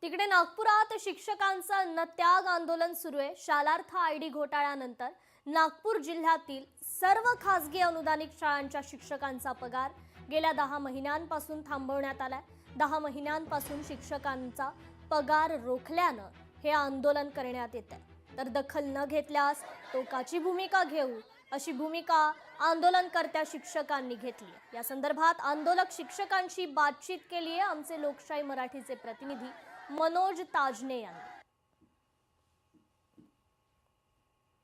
तिकडे नागपुरात शिक्षकांचं अन्नत्याग आंदोलन सुरू आहे। शालार्थ आयडी घोटाळ्यानंतर नागपूर जिल्ह्यातील सर्व खासगी अनुदानित शाळांच्या शिक्षकांचा पगार गेल्या 10 महिन्यांपासून थांबवण्यात आलाय। 10 महिन्यांपासून शिक्षकांचा पगार रोखल्यानं हे आंदोलन करण्यात येतंय। तर दखल न घेतल्यास टोकाची भूमिका घेऊ अशी भूमिका आंदोलनकर्त्या शिक्षकांनी घेतली। या संदर्भात आंदोलक शिक्षकांशी बातचीत केली आहे आमचे लोकशाही मराठीचे प्रतिनिधी मनोज ताजने यांनी।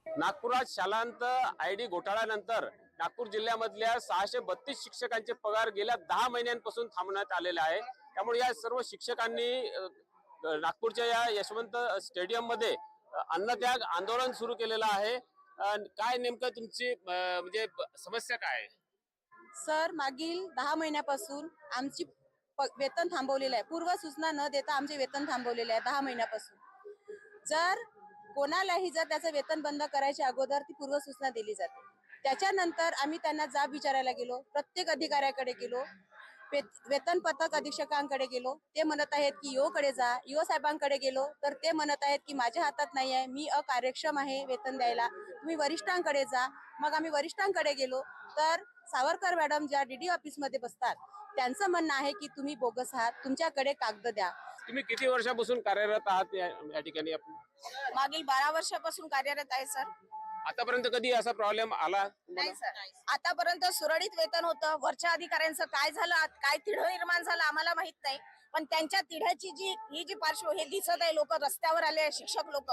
नागपुरात शालांत आयडी घोटाळ्यानंतर नागपूर जिल्ह्यामधल्या 632 शिक्षकांचे पगार गेल्या 10 महिन्यांपासून थांबवण्यात आलेले आहे। त्यामुळे या सर्व शिक्षकांनी नागपूरच्या या यशवंत स्टेडियम मध्ये अन्नत्याग आंदोलन सुरू केलेलं आहे। काय नेमकं तुमची म्हणजे समस्या काय आहे? सर, मागील 10 महिन्यापासून आमची वेतन थांबवलेलं आहे। पूर्व सूचना न देता आमचे वेतन थांबवलेले आहे 10 महिन्यापासून। जर कोणालाही जर त्याचं वेतन बंद करायच्या अगोदर ती पूर्व सूचना दिली जाते। त्याच्यानंतर आम्ही त्यांना जाब विचारायला गेलो, प्रत्येक अधिकाऱ्याकडे गेलो, वेतन पथक अधीक्षकांकडे गेलो, ते म्हणत आहेत की ईओ कडे जा। ईओ साहेबांकडे गेलो तर ते म्हणत आहेत की माझ्या हातात नाही आहे, मी अकार्यक्षम आहे वेतन द्यायला, तुम्ही वरिष्ठांकडे जा। मग आम्ही वरिष्ठांकडे गेलो तर सावरकर मॅडम ज्या डीडी ऑफिस मध्ये बसतात त्यांचं म्हणणं आहे की तुम्ही बोगस आहात, तुमच्याकडे कागद द्या। तुम्ही किती वर्षापासून कार्यरत आहात या ठिकाणी? मागील 12 वर्षापासून कार्यरत आहे सर। आतापर्यंत कधी असा प्रॉब्लेम आला? नाही सर, आतापर्यंत सुरळीत वेतन होतं। वरच्या अधिकाऱ्यांचं काय झालं, काय तिढ निर्माण झालं आम्हाला माहित नाही, पण त्यांच्या तिढ्याची ही जी पार्श्व हे दिसत आहे, लोक रस्त्यावर आले, शिक्षक लोक,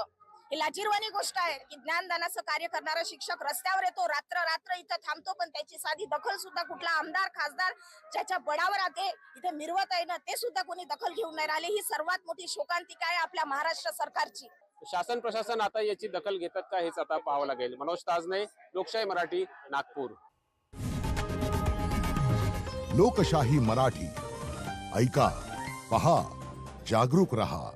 ही लाजिरवाणी गोष्ट आहे की ज्ञानदानाचं कार्य करणारा शिक्षक रस्त्यावर येतो, रात्र इथं थांबतो, पण त्याची साधी दखल सुद्धा कुठला आमदार खासदार ज्याच्या बळावर आते इथे मिरवत आहे ना, ते सुद्धा कोणी दखल घेऊन नाही राहिले। ही सर्वात मोठी शोकांतिका आहे आपल्या महाराष्ट्र सरकारची। शासन प्रशासन आता याची दखल घेतात का हेच आता पाहावं लागेल। मनोज ताजने, लोकशाही मराठी, नागपूर। लोकशाही मराठी ऐका, पहा, जागरूक रहा।